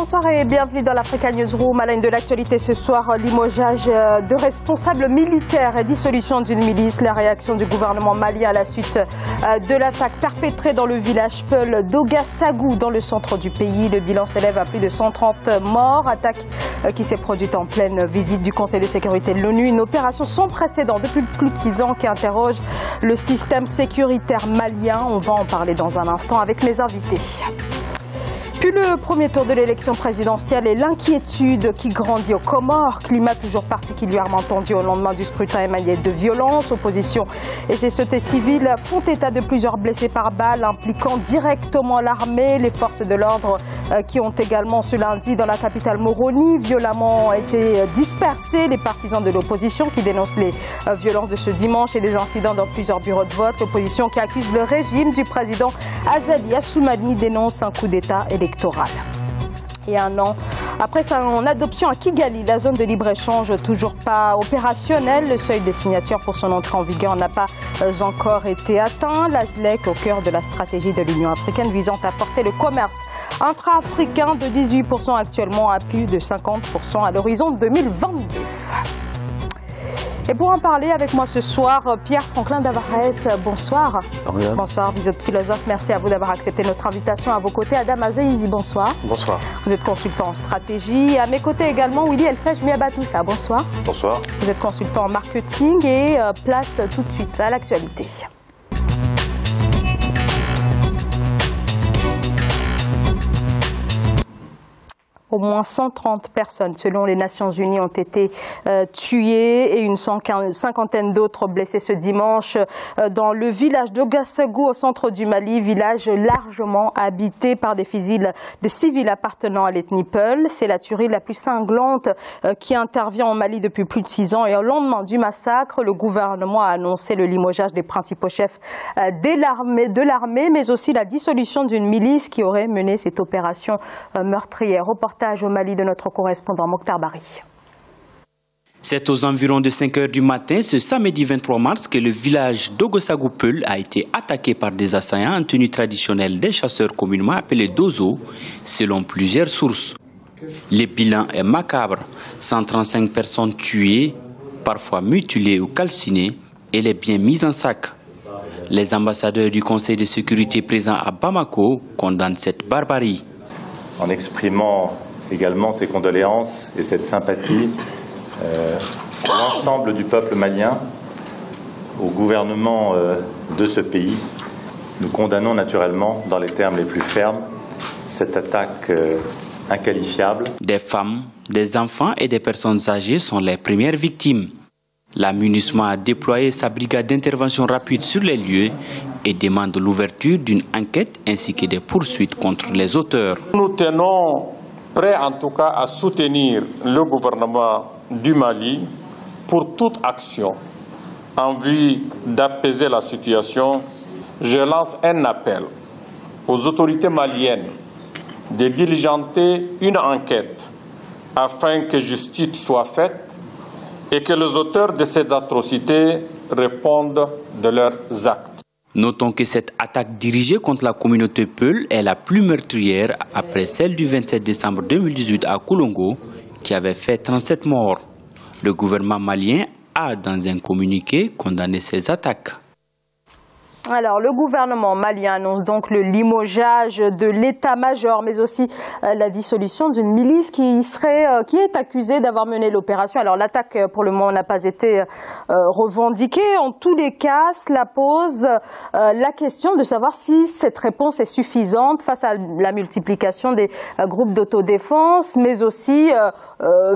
bonsoir et bienvenue dans l'Africa Newsroom. À la une de l'actualité ce soir, limogeage de responsables militaires et dissolution d'une milice. La réaction du gouvernement malien à la suite de l'attaque perpétrée dans le village Peul d'Ouagassogou dans le centre du pays. Le bilan s'élève à plus de 130 morts. Attaque qui s'est produite en pleine visite du Conseil de sécurité de l'ONU. Une opération sans précédent depuis plus de 6 ans qui interroge le système sécuritaire malien. On va en parler dans un instant avec mes invités. Puis le premier tour de l'élection présidentielle et l'inquiétude qui grandit aux Comores. Climat toujours particulièrement tendu au lendemain du scrutin émaillé de violence. Opposition et ses sociétés civiles font état de plusieurs blessés par balle impliquant directement l'armée. Les forces de l'ordre qui ont également ce lundi dans la capitale Moroni violemment été dispersées. Les partisans de l'opposition qui dénoncent les violences de ce dimanche et des incidents dans plusieurs bureaux de vote. L'opposition qui accuse le régime du président Azali Assoumani dénonce un coup d'État électoral. Et un an après son adoption à Kigali, la zone de libre-échange toujours pas opérationnelle. Le seuil des signatures pour son entrée en vigueur n'a pas encore été atteint. La ZLEC au cœur de la stratégie de l'Union africaine visant à porter le commerce intra-africain de 18% actuellement à plus de 50% à l'horizon 2022. Et pour en parler avec moi ce soir, Pierre-Franklin Davarès, bonsoir. Bonsoir, vous êtes philosophe, merci à vous d'avoir accepté notre invitation. À vos côtés, Adam Azeizi, bonsoir. Bonsoir. Vous êtes consultant en stratégie. À mes côtés également, Willy Elfej Miabatoussa, bonsoir. Bonsoir. Vous êtes consultant en marketing et place tout de suite à l'actualité. Au moins 130 personnes, selon les Nations Unies, ont été tuées et une cinquantaine d'autres blessées ce dimanche dans le village d'Ouagassogou au centre du Mali, village largement habité par des civils appartenant à l'ethnie Peul. C'est la tuerie la plus cinglante qui intervient en Mali depuis plus de 6 ans et au lendemain du massacre, le gouvernement a annoncé le limogeage des principaux chefs de l'armée, mais aussi la dissolution d'une milice qui aurait mené cette opération meurtrière. Au Mali de notre correspondant Mokhtar Bari. C'est aux environs de 5 h du matin, ce samedi 23 mars, que le village d'Ouagassogou-Peul a été attaqué par des assaillants en tenue traditionnelle des chasseurs communément appelés Dozo, selon plusieurs sources. Le bilan est macabre, 135 personnes tuées, parfois mutilées ou calcinées, et les biens mis en sac. Les ambassadeurs du Conseil de sécurité présents à Bamako condamnent cette barbarie. En exprimant également ses condoléances et cette sympathie à l'ensemble du peuple malien, au gouvernement de ce pays. Nous condamnons naturellement, dans les termes les plus fermes, cette attaque inqualifiable. Des femmes, des enfants et des personnes âgées sont les premières victimes. La MINUSMA a déployé sa brigade d'intervention rapide sur les lieux et demande l'ouverture d'une enquête ainsi que des poursuites contre les auteurs. Nous tenons prêts en tout cas à soutenir le gouvernement du Mali pour toute action en vue d'apaiser la situation. Je lance un appel aux autorités maliennes de diligenter une enquête afin que justice soit faite et que les auteurs de ces atrocités répondent de leurs actes. Notons que cette attaque dirigée contre la communauté Peul est la plus meurtrière après celle du 27 décembre 2018 à Koulongo, qui avait fait 37 morts. Le gouvernement malien a, dans un communiqué, condamné ces attaques. Alors, le gouvernement malien annonce donc le limogeage de l'état-major, mais aussi la dissolution d'une milice qui est accusée d'avoir mené l'opération. Alors, l'attaque, pour le moment, n'a pas été revendiquée. En tous les cas, cela pose la question de savoir si cette réponse est suffisante face à la multiplication des groupes d'autodéfense, mais aussi,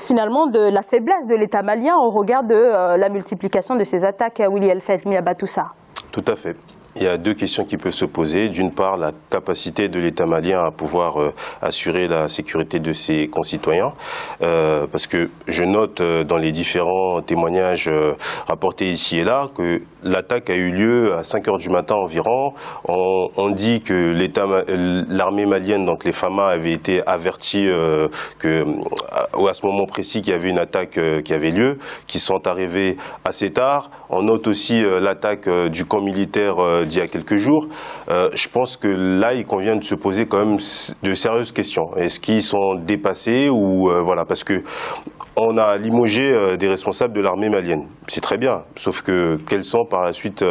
finalement, de la faiblesse de l'état malien au regard de la multiplication de ces attaques. Willy Elfej Miabatoussa. Tout à fait. Il y a deux questions qui peuvent se poser. D'une part, la capacité de l'État malien à pouvoir assurer la sécurité de ses concitoyens. Parce que je note dans les différents témoignages rapportés ici et là que l'attaque a eu lieu à 5 h du matin environ. On dit que l'armée malienne, donc les FAMA, avait été avertis à ce moment précis qu'il y avait une attaque qui avait lieu, qui sont arrivés assez tard. On note aussi l'attaque du camp militaire d'il y a quelques jours. Je pense que là, il convient de se poser quand même de sérieuses questions. Est-ce qu'ils sont dépassés ou voilà, parce que on a limogé des responsables de l'armée malienne. C'est très bien, sauf que quelles sont par la suite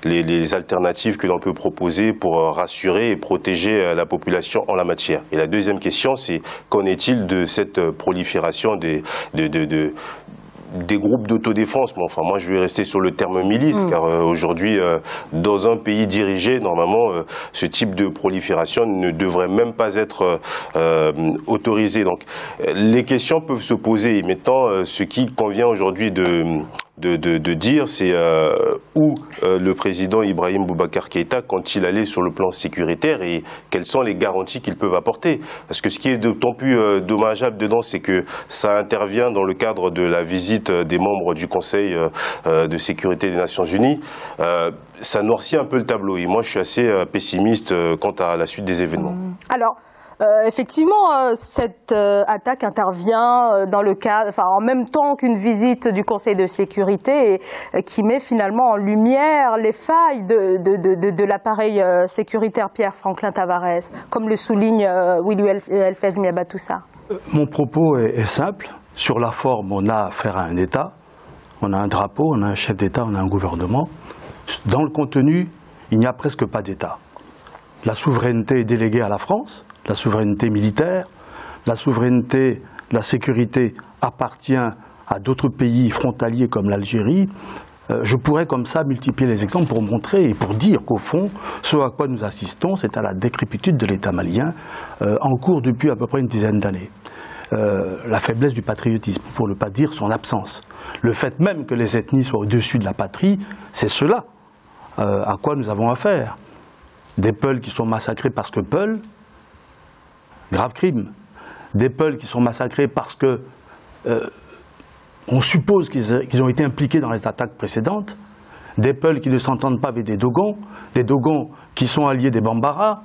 les alternatives que l'on peut proposer pour rassurer et protéger la population en la matière. Et la deuxième question, c'est qu'en est-il de cette prolifération des groupes d'autodéfense? Mais enfin, moi, je vais rester sur le terme milice, car aujourd'hui, dans un pays dirigé, normalement, ce type de prolifération ne devrait même pas être autorisé. Donc, les questions peuvent se poser. Et maintenant, ce qui convient aujourd'hui de dire, c'est où le président Ibrahim Boubacar Keïta quand il allait sur le plan sécuritaire et quelles sont les garanties qu'ils peuvent apporter. Parce que ce qui est d'autant plus dommageable dedans, c'est que ça intervient dans le cadre de la visite des membres du Conseil de sécurité des Nations Unies. Ça noircit un peu le tableau et moi je suis assez pessimiste quant à la suite des événements. Alors, effectivement, cette attaque intervient dans le cadre, enfin, en même temps qu'une visite du Conseil de sécurité et qui met finalement en lumière les failles de l'appareil sécuritaire Pierre-Franklin Tavares, comme le souligne Wili Elfej-Miabatoussa. Mon propos est simple. Sur la forme, on a affaire à un État, on a un drapeau, on a un chef d'État, on a un gouvernement. Dans le contenu, il n'y a presque pas d'État. La souveraineté est déléguée à la France. La souveraineté militaire, la souveraineté, la sécurité appartient à d'autres pays frontaliers comme l'Algérie. Je pourrais comme ça multiplier les exemples pour montrer et pour dire qu'au fond, ce à quoi nous assistons, c'est à la décrépitude de l'État malien en cours depuis à peu près une dizaine d'années. La faiblesse du patriotisme, pour ne pas dire son absence. Le fait même que les ethnies soient au-dessus de la patrie, c'est cela à quoi nous avons affaire. Des Peuls qui sont massacrés parce que Peuls, grave crime. Des Peuls qui sont massacrés parce que on suppose qu'ils ont été impliqués dans les attaques précédentes. Des Peuls qui ne s'entendent pas avec des Dogons qui sont alliés des Bambara,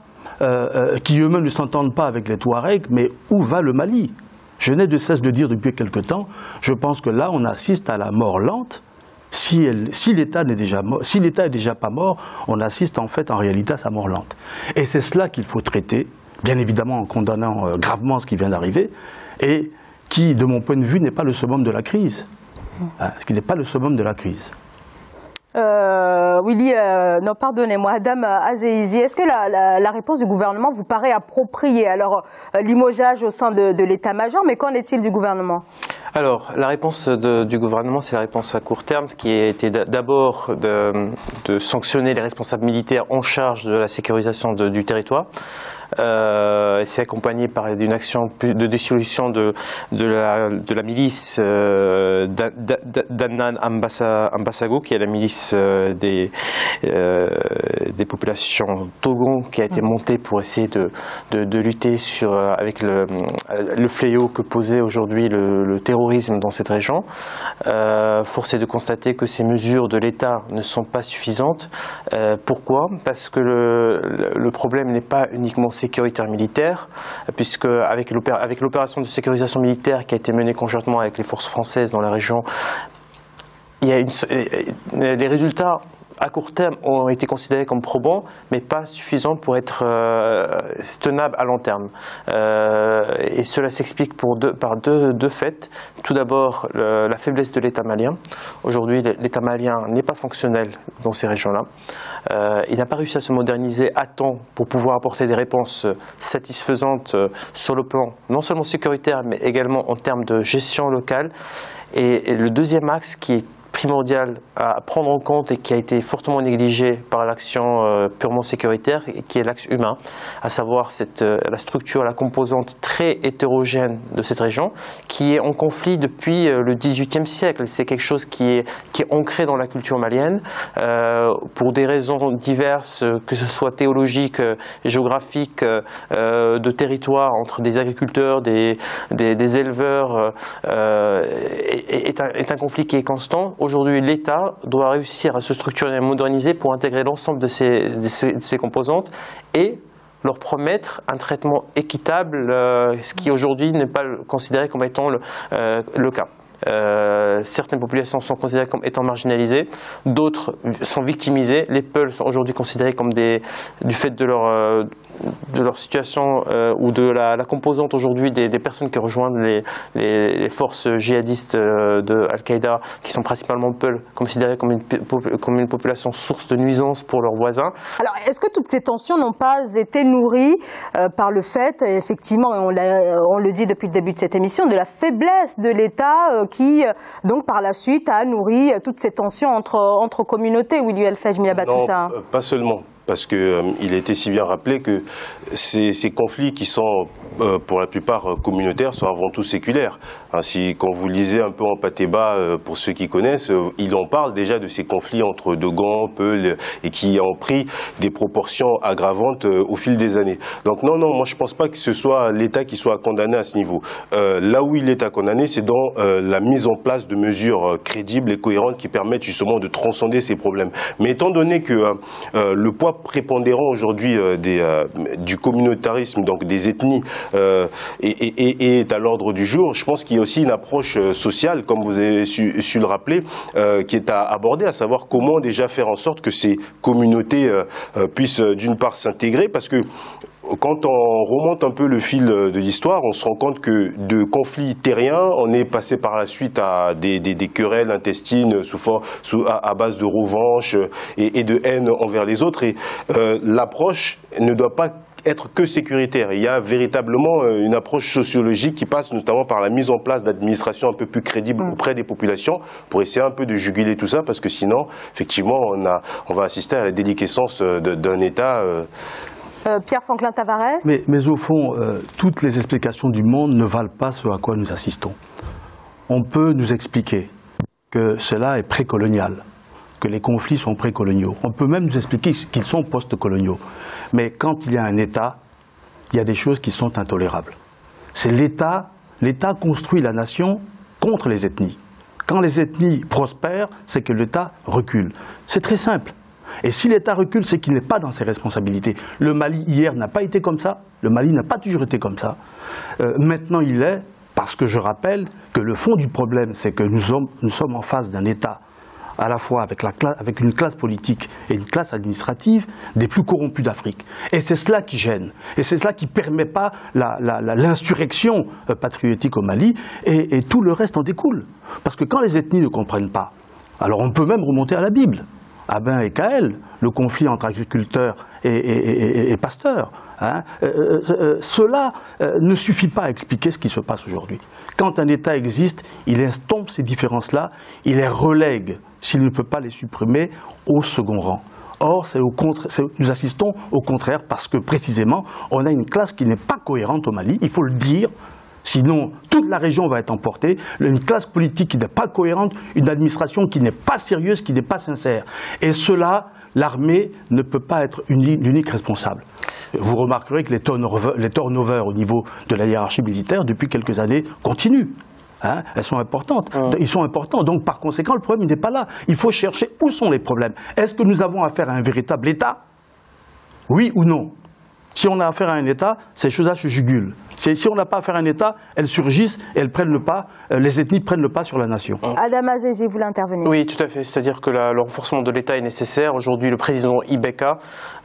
qui eux-mêmes ne s'entendent pas avec les Touaregs. Mais où va le Mali? Je n'ai de cesse de dire depuis quelque temps, je pense que là on assiste à la mort lente. Si l'État est déjà pas mort, on assiste en fait en réalité à sa mort lente. Et c'est cela qu'il faut traiter, bien évidemment en condamnant gravement ce qui vient d'arriver, et qui, de mon point de vue, n'est pas le summum de la crise. Ce qui n'est pas le summum de la crise. Wili, non, pardonnez-moi, Adam Azeizi, est-ce que la réponse du gouvernement vous paraît appropriée? Alors, limogeage au sein de l'état-major, mais qu'en est-il du gouvernement? Alors, la réponse du gouvernement, c'est la réponse à court terme, qui a été d'abord de sanctionner les responsables militaires en charge de la sécurisation du territoire. C'est accompagné par une action de dissolution de la milice d'Adnan Ambassagou, qui est la milice des populations Togon, qui a été montée pour essayer de lutter avec le fléau que posait aujourd'hui le terrorisme dans cette région. Force est de constater que ces mesures de l'État ne sont pas suffisantes. Pourquoi? Parce que le problème n'est pas uniquement sécuritaire militaire, puisque avec l'opération de sécurisation militaire qui a été menée conjointement avec les forces françaises dans la région, les résultats à court terme ont été considérés comme probants, mais pas suffisants pour être tenables à long terme. Et cela s'explique par deux faits. Tout d'abord, la faiblesse de l'État malien. Aujourd'hui, l'État malien n'est pas fonctionnel dans ces régions-là. Il n'a pas réussi à se moderniser à temps pour pouvoir apporter des réponses satisfaisantes sur le plan non seulement sécuritaire, mais également en termes de gestion locale. Et le deuxième axe qui est primordial à prendre en compte et qui a été fortement négligé par l'action purement sécuritaire, qui est l'axe humain, à savoir la structure, la composante très hétérogène de cette région, qui est en conflit depuis le XVIIIe siècle. C'est quelque chose qui est ancré dans la culture malienne, pour des raisons diverses, que ce soit théologiques, géographiques, de territoire, entre des agriculteurs, des éleveurs, est un conflit qui est constant. aujourd'hui l'État doit réussir à se structurer et moderniser pour intégrer l'ensemble de ces composantes et leur promettre un traitement équitable, ce qui aujourd'hui n'est pas considéré comme étant le cas. Certaines populations sont considérées comme étant marginalisées, d'autres sont victimisées. Les Peuls sont aujourd'hui considérés comme du fait de leur situation ou de la composante aujourd'hui des personnes qui rejoignent les forces djihadistes de Al-Qaïda, qui sont principalement Peuls, considérées comme une population source de nuisance pour leurs voisins. Alors, est-ce que toutes ces tensions n'ont pas été nourries par le fait, effectivement, on le dit depuis le début de cette émission, de la faiblesse de l'État qui, donc, par la suite, a nourri toutes ces tensions entre communautés, Willy El-Fej Miabatoussa? Non, pas seulement. Parce qu'il a été si bien rappelé que ces conflits qui sont pour la plupart communautaires sont avant tout séculaires. Ainsi, quand vous lisez un peu en Patéba, pour ceux qui connaissent, il en parle déjà de ces conflits entre Dogon, Peul, et qui ont pris des proportions aggravantes au fil des années. Donc non, moi je pense pas que ce soit l'État qui soit condamné à ce niveau. Là où il est à condamner, c'est dans la mise en place de mesures crédibles et cohérentes qui permettent justement de transcender ces problèmes. Mais étant donné que le poids prépondérant aujourd'hui du communautarisme, donc des ethnies, est à l'ordre du jour, je pense qu'il y a aussi une approche sociale, comme vous avez su le rappeler, qui est à aborder, à savoir comment déjà faire en sorte que ces communautés puissent d'une part s'intégrer, parce que quand on remonte un peu le fil de l'histoire, on se rend compte que de conflits terriens, on est passé par la suite à des querelles intestines à base de revanche et de haine envers les autres. Et l'approche ne doit pas être que sécuritaire. Il y a véritablement une approche sociologique qui passe notamment par la mise en place d'administrations un peu plus crédibles auprès des populations pour essayer un peu de juguler tout ça, parce que sinon, effectivement, on va assister à la déliquescence d'un État. Pierre Franklin Tavares. Mais au fond, toutes les explications du monde ne valent pas ce à quoi nous assistons. On peut nous expliquer que cela est précolonial, que les conflits sont précoloniaux. On peut même nous expliquer qu'ils sont post-coloniaux. Mais quand il y a un État, il y a des choses qui sont intolérables. C'est l'État construit la nation contre les ethnies. Quand les ethnies prospèrent, c'est que l'État recule. C'est très simple. Et si l'État recule, c'est qu'il n'est pas dans ses responsabilités. Le Mali, hier, n'a pas été comme ça. Le Mali n'a pas toujours été comme ça. Maintenant, il est, parce que je rappelle que le fond du problème, c'est que nous sommes en face d'un État, à la fois avec une classe politique et une classe administrative des plus corrompus d'Afrique. Et c'est cela qui gêne. Et c'est cela qui ne permet pas l'insurrection patriotique au Mali. Et tout le reste en découle. Parce que quand les ethnies ne comprennent pas, alors on peut même remonter à la Bible. Abin et Caël, le conflit entre agriculteurs et pasteurs. Cela ne suffit pas à expliquer ce qui se passe aujourd'hui. Quand un État existe, il estompe ces différences-là, il les relègue, s'il ne peut pas les supprimer, au second rang. Or, nous assistons au contraire parce que précisément, on a une classe qui n'est pas cohérente au Mali, il faut le dire. Sinon, toute la région va être emportée, une classe politique qui n'est pas cohérente, une administration qui n'est pas sérieuse, qui n'est pas sincère. Et cela, l'armée ne peut pas être l'unique responsable. Vous remarquerez que les turnovers au niveau de la hiérarchie militaire, depuis quelques années, continuent. Elles sont importantes. Ils sont importants. Donc, par conséquent, le problème n'est pas là. Il faut chercher où sont les problèmes. Est-ce que nous avons affaire à un véritable État? Oui ou non? Si on a affaire à un État, ces choses-là se jugulent. Si on n'a pas affaire à un État, elles surgissent et elles prennent le pas, les ethnies prennent le pas sur la nation. Adam Azezi, vous voulez intervenir? Oui, tout à fait. C'est-à-dire que le renforcement de l'État est nécessaire. Aujourd'hui, le président Ibeka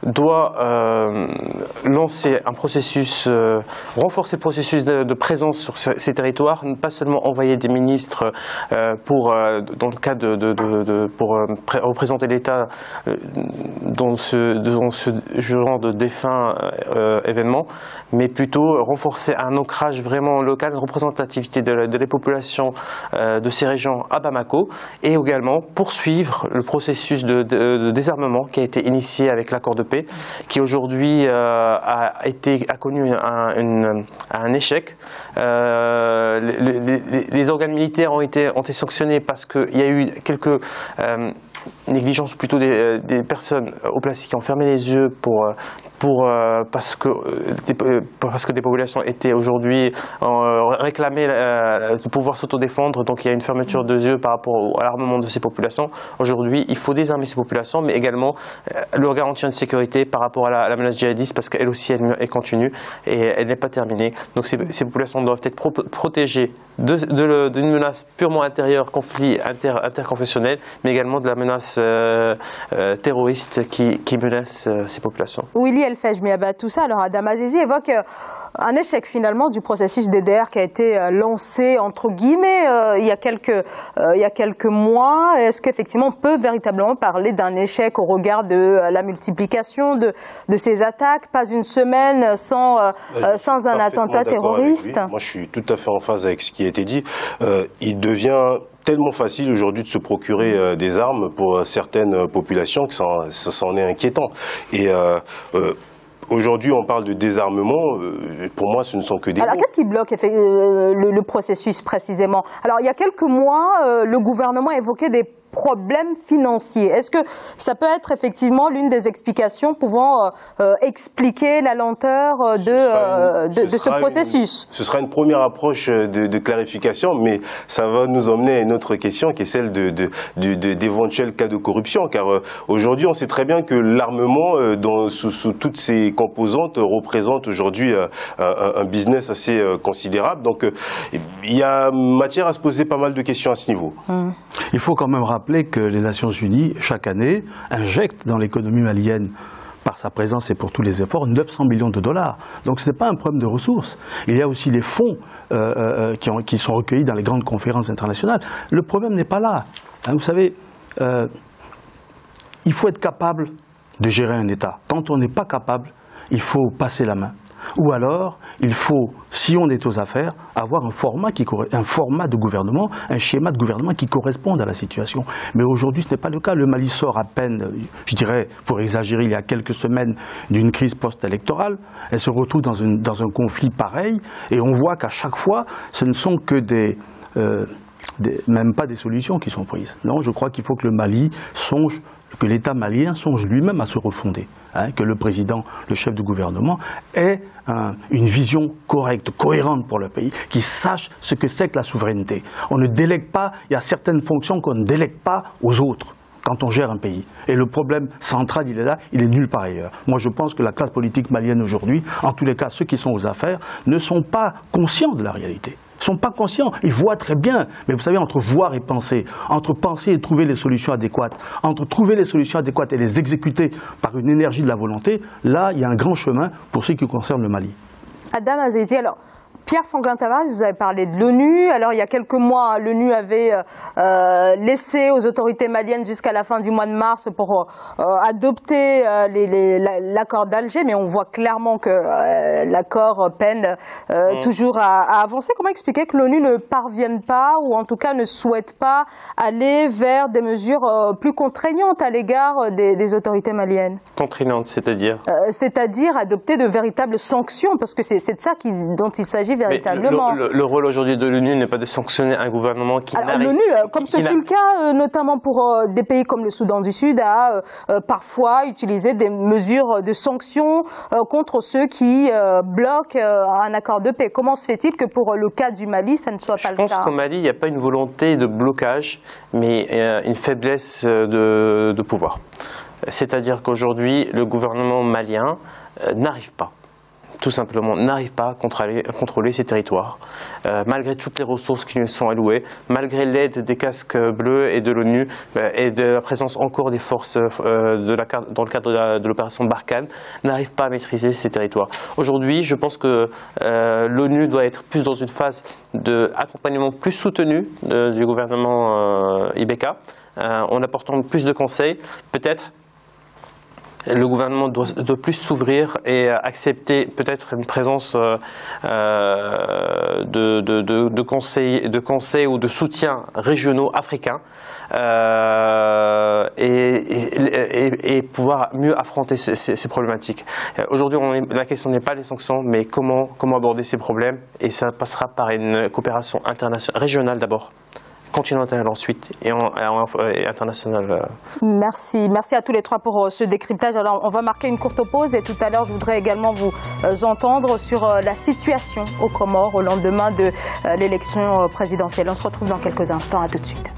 doit lancer un processus, renforcer le processus de présence sur ces territoires, pas seulement envoyer des ministres dans le cadre pour représenter l'État dans ce genre de défunt événement, mais plutôt renforcer un ancrage vraiment local, une représentativité de la population de ces régions à Bamako, et également poursuivre le processus de désarmement qui a été initié avec l'accord de paix, qui aujourd'hui a connu un échec. Les organes militaires ont été sanctionnés parce qu'il y a eu quelques négligence plutôt des personnes au place qui ont fermé les yeux pour parce que des populations étaient aujourd'hui réclamées de pouvoir s'autodéfendre, donc il y a une fermeture de yeux par rapport à l'armement de ces populations. Aujourd'hui, il faut désarmer ces populations, mais également leur garantir une sécurité par rapport à la menace djihadiste, parce qu'elle aussi elle continue et elle n'est pas terminée. Donc ces populations doivent être protégées d'une menace purement intérieure, conflit interconfessionnel, mais également de la menace terroriste qui menace ces populations. Willy El-Fejmi, tout ça, alors Adam Azizi évoque un échec finalement du processus DDR qui a été lancé entre guillemets il y a quelques mois. Est-ce qu'effectivement on peut véritablement parler d'un échec au regard de la multiplication de ces attaques? Pas une semaine sans un attentat terroriste. Moi je suis tout à fait en phase avec ce qui a été dit. Il devient tellement facile aujourd'hui de se procurer des armes pour certaines populations que ça en est inquiétant. Et aujourd'hui, on parle de désarmement. Pour moi, ce ne sont que des mots. Alors, qu'est-ce qui bloque le processus précisément? Alors, il y a quelques mois, le gouvernement évoquait des problèmes financiers. Est-ce que ça peut être effectivement l'une des explications pouvant expliquer la lenteur de ce processus? Ce sera une première approche de clarification, mais ça va nous emmener à une autre question qui est celle d'éventuels cas de corruption. Car aujourd'hui, on sait très bien que l'armement, sous toutes ses composantes, représente aujourd'hui un business assez considérable. Donc, il y a matière à se poser pas mal de questions à ce niveau. Il faut quand même rappeler que les Nations Unies, chaque année, injectent dans l'économie malienne, par sa présence et pour tous les efforts, 900 millions de dollars. Donc ce n'est pas un problème de ressources. Il y a aussi les fonds qui sont recueillis dans les grandes conférences internationales. Le problème n'est pas là. Vous savez, il faut être capable de gérer un État. Quand on n'est pas capable, il faut passer la main. Ou alors, il faut, si on est aux affaires, avoir un format de gouvernement, un schéma de gouvernement qui corresponde à la situation. Mais aujourd'hui, ce n'est pas le cas. Le Mali sort à peine, je dirais, pour exagérer, il y a quelques semaines d'une crise post-électorale. Elle se retrouve dans un conflit pareil. Et on voit qu'à chaque fois, ce ne sont que même pas des solutions qui sont prises. Non, je crois qu'il faut que le Mali songe, que l'État malien songe lui-même à se refonder, que le président, le chef du gouvernement ait une vision correcte, cohérente pour le pays, qui sache ce que c'est que la souveraineté. On ne délègue pas, il y a certaines fonctions qu'on ne délègue pas aux autres quand on gère un pays. Et le problème central, il est là, il est nulle part ailleurs. Moi, je pense que la classe politique malienne aujourd'hui, en tous les cas ceux qui sont aux affaires, ne sont pas conscients de la réalité. Ils ne sont pas conscients, ils voient très bien. Mais vous savez, entre voir et penser, entre penser et trouver les solutions adéquates, entre trouver les solutions adéquates et les exécuter par une énergie de la volonté, là, il y a un grand chemin pour ce qui concerne le Mali. Adam Azizi, alors, Pierre Franklin-Tavares, vous avez parlé de l'ONU. Alors, il y a quelques mois, l'ONU avait laissé aux autorités maliennes jusqu'à la fin du mois de mars pour adopter l'accord d'Alger. Mais on voit clairement que l'accord peine toujours à avancer. Comment expliquer que l'ONU ne parvienne pas, ou en tout cas ne souhaite pas, aller vers des mesures plus contraignantes à l'égard des autorités maliennes? Contraignantes, c'est-à-dire C'est-à-dire adopter de véritables sanctions, parce que c'est de ça dont il s'agit véritablement. Le rôle aujourd'hui de l'ONU n'est pas de sanctionner un gouvernement qui n'arrive... Alors l'ONU, comme ce fut le cas notamment pour des pays comme le Soudan du Sud, a parfois utilisé des mesures de sanctions contre ceux qui bloquent un accord de paix. Comment se fait-il que pour le cas du Mali, ça ne soit pas le cas? Je pense qu'au Mali, il n'y a pas une volonté de blocage, mais une faiblesse de pouvoir. C'est-à-dire qu'aujourd'hui, le gouvernement malien n'arrive pas, tout simplement, n'arrive pas à contrôler ces territoires, malgré toutes les ressources qui lui sont allouées, malgré l'aide des casques bleus et de l'ONU et de la présence encore des forces dans le cadre de l'opération Barkhane, n'arrive pas à maîtriser ces territoires. Aujourd'hui, je pense que l'ONU doit être plus dans une phase d'accompagnement plus soutenu du gouvernement IBK, en apportant plus de conseils, peut-être. Le gouvernement doit plus s'ouvrir et accepter peut-être une présence de conseils ou de soutien régionaux africains et pouvoir mieux affronter ces problématiques. Aujourd'hui, la question n'est pas les sanctions, mais comment aborder ces problèmes, et ça passera par une coopération internationale, régionale d'abord, continentale ensuite et internationale. Merci à tous les trois pour ce décryptage. Alors on va marquer une courte pause et tout à l'heure je voudrais également vous entendre sur la situation aux Comores au lendemain de l'élection présidentielle. On se retrouve dans quelques instants, à tout de suite.